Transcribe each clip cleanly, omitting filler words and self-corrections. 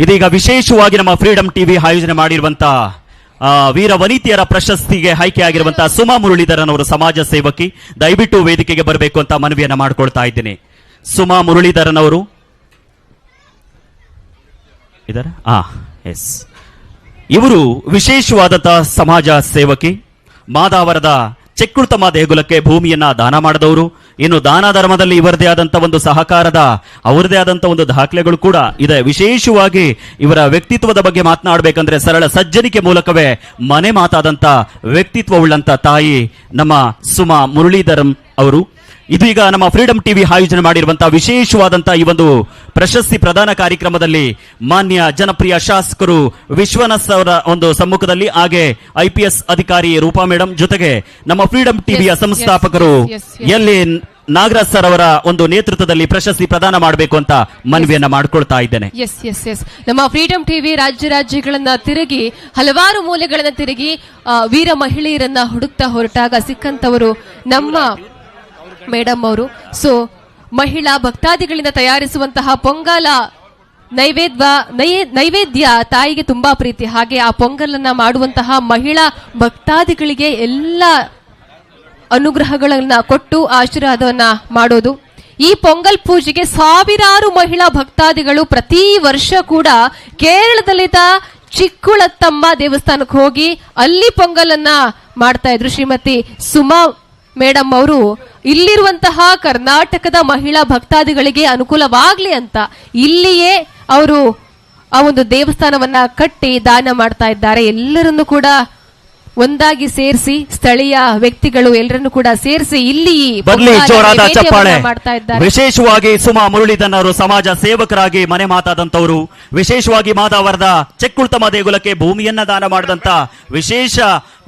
ಇದೀಗ ವಿಶೇಷವಾಗಿ ನಮ್ಮ ಫ್ರೀಡಂ ಟಿವಿ ಆಯೋಜನೆ ಮಾಡಿರುವಂತಹ ವೀರ ವನಿತೆಯರ ಪ್ರಶಸ್ತಿಗೆ ಆಯ್ಕೆಯಾಗಿರುವಂತಹ ಸುಮಾ ಮುರಳೀಧರನ್ ಅವರು ಸಮಾಜ ಸೇವಕಿ, ದಯವಿಟ್ಟು ವೇದಿಕೆಗೆ ಬರಬೇಕು ಅಂತ ಮನವಿಯನ್ನ ಮಾಡಿಕೊಳ್ತಾ ಇದ್ದೀನಿ. ಸುಮಾ ಮುರಳೀಧರನ್ ಅವರು ಇದಾರೆ? ಎಸ್, ಇವರು ವಿಶೇಷವಾದಂತಹ ಸಮಾಜ ಸೇವಕಿ. ಮಾದಾವರದ ಚೆಕ್ಕುಳ್ತಮ್ಮ ದೇಗುಲಕ್ಕೆ ಭೂಮಿಯನ್ನ ದಾನ ಮಾಡಿದವರು. ಇನ್ನು ದಾನ ಧರ್ಮದಲ್ಲಿ ಇವರದೇ ಆದಂತಹ ಒಂದು ಸಹಕಾರದ ಅವರದೇ ಆದಂತಹ ಒಂದು ದಾಖಲೆಗಳು ಕೂಡ ಇದೆ. ವಿಶೇಷವಾಗಿ ಇವರ ವ್ಯಕ್ತಿತ್ವದ ಬಗ್ಗೆ ಮಾತನಾಡಬೇಕಂದ್ರೆ ಸರಳ ಸಜ್ಜನಿಕೆ ಮೂಲಕವೇ ಮನೆ ಮಾತಾದಂತ ವ್ಯಕ್ತಿತ್ವವುಳ್ಳಂತ ತಾಯಿ ನಮ್ಮ ಸುಮಾ ಮುರಳೀಧರನ್ ಅವರು. ಇದೀಗ ನಮ್ಮ ಫ್ರೀಡಂ ಟಿವಿ ಆಯೋಜನೆ ಮಾಡಿರುವಂತಹ ವಿಶೇಷವಾದಂತಹ ಈ ಒಂದು ಪ್ರಶಸ್ತಿ ಪ್ರದಾನ ಕಾರ್ಯಕ್ರಮದಲ್ಲಿ ಮಾನ್ಯ ಜನಪ್ರಿಯ ಶಾಸಕರು ವಿಶ್ವನಾಥ್ ಅವರ ಒಂದು ಸಮ್ಮುಖದಲ್ಲಿ, ಹಾಗೆ IPS ಅಧಿಕಾರಿ ರೂಪಾ ಮೇಡಮ್ ಜೊತೆಗೆ ನಮ್ಮ ಫ್ರೀಡಂ ಟಿವಿಯ ಸಂಸ್ಥಾಪಕರು ನಾಗರಾಜ್ ಸರ್ ಅವರ ಒಂದು ನೇತೃತ್ವದಲ್ಲಿ ಪ್ರಶಸ್ತಿ ಪ್ರದಾನ ಮಾಡಬೇಕು ಅಂತ ಮನವಿಯನ್ನ ಮಾಡ್ಕೊಳ್ತಾ ಇದ್ದೇನೆ. ಎಸ್ ನಮ್ಮ ಫ್ರೀಡಂ ಟಿವಿ ರಾಜ್ಯಗಳನ್ನ ತಿರುಗಿ ಹಲವಾರು ಮೂಲೆಗಳನ್ನ ತಿರುಗಿ ವೀರ ಮಹಿಳೆಯರನ್ನ ಹುಡುಕ್ತಾ ಹೊರಟಾಗ ಸಿಕ್ಕಂತವರು ನಮ್ಮ ಮೇಡಮ್ ಅವರು. ಸೊ ಮಹಿಳಾ ಭಕ್ತಾದಿಗಳಿಂದ ತಯಾರಿಸುವಂತಹ ಪೊಂಗಲ ನೈವೇದ್ಯ ತಾಯಿಗೆ ತುಂಬಾ ಪ್ರೀತಿ. ಹಾಗೆ ಆ ಪೊಂಗಲನ್ನ ಮಾಡುವಂತಹ ಮಹಿಳಾ ಭಕ್ತಾದಿಗಳಿಗೆ ಎಲ್ಲ ಅನುಗ್ರಹಗಳನ್ನ ಕೊಟ್ಟು ಆಶೀರ್ವಾದವನ್ನ ಮಾಡೋದು. ಈ ಪೊಂಗಲ್ ಪೂಜೆಗೆ ಸಾವಿರಾರು ಮಹಿಳಾ ಭಕ್ತಾದಿಗಳು ಪ್ರತಿ ವರ್ಷ ಕೂಡ ಕೇರಳದಲ್ಲಿದ್ದ ಚಿಕ್ಕುಳತ್ತಮ್ಮ ದೇವಸ್ಥಾನಕ್ಕೆ ಹೋಗಿ ಅಲ್ಲಿ ಪೊಂಗಲನ್ನ ಮಾಡ್ತಾ ಇದ್ರು. ಶ್ರೀಮತಿ ಸುಮಾ ಮೇಡಮ್ ಅವರು ಇಲ್ಲಿರುವಂತಹ ಕರ್ನಾಟಕದ ಮಹಿಳಾ ಭಕ್ತಾದಿಗಳಿಗೆ ಅನುಕೂಲವಾಗ್ಲಿ ಅಂತ ಇಲ್ಲಿಯೇ ಅವರು ಆ ಒಂದು ದೇವಸ್ಥಾನವನ್ನ ಕಟ್ಟಿ ದಾನ ಮಾಡ್ತಾ ಇದ್ದಾರೆ. ಎಲ್ಲರನ್ನು ಕೂಡ ಒಂದಾಗಿ ಸೇರಿಸಿ, ಸ್ಥಳೀಯ ವ್ಯಕ್ತಿಗಳು ಎಲ್ಲರನ್ನು ಕೂಡ ಸೇರಿಸಿ ಇಲ್ಲಿ ಜೋರಾದ ಚಪ್ಪಾಳೆ ಮಾಡ್ತಾ ಇದ್ದಾರೆ. ವಿಶೇಷವಾಗಿ ಸುಮಾ ಮುರಳೀಧರನ್ ಅವರು ಸಮಾಜ ಸೇವಕರಾಗಿ ಮನೆ ಮಾತಾದಂತವರು, ವಿಶೇಷವಾಗಿ ಮಾದಾವರದ ಚೆಕ್ಕುಳ್ತಮ್ಮ ದೇಗುಲಕ್ಕೆ ಭೂಮಿಯನ್ನ ದಾನ ಮಾಡಿದಂತ ವಿಶೇಷ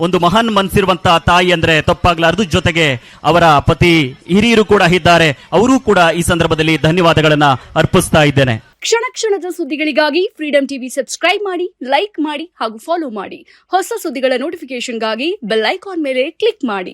ಒಂದು ಮಹಾನ್ ಮನಸ್ಸಿರುವಂತಹ ತಾಯಿ ಅಂದ್ರೆ ತಪ್ಪಾಗ್ಲಾರದು. ಜೊತೆಗೆ ಅವರ ಪತಿ ಹಿರಿಯರು ಕೂಡ ಇದ್ದಾರೆ, ಅವರು ಕೂಡ ಈ ಸಂದರ್ಭದಲ್ಲಿ ಧನ್ಯವಾದಗಳನ್ನ ಅರ್ಪಿಸ್ತಾ ಇದ್ದೇನೆ. ಕ್ಷಣ ಕ್ಷಣದ ಸುದ್ದಿಗಳಿಗಾಗಿ ಫ್ರೀಡಂ ಟಿವಿ ಸಬ್ಸ್ಕ್ರೈಬ್ ಮಾಡಿ, ಲೈಕ್ ಮಾಡಿ ಹಾಗೂ ಫಾಲೋ ಮಾಡಿ. ಹೊಸ ಸುದ್ದಿಗಳ ನೋಟಿಫಿಕೇಶನ್ಗಾಗಿ ಬೆಲ್ ಐಕಾನ್ ಮೇಲೆ ಕ್ಲಿಕ್ ಮಾಡಿ.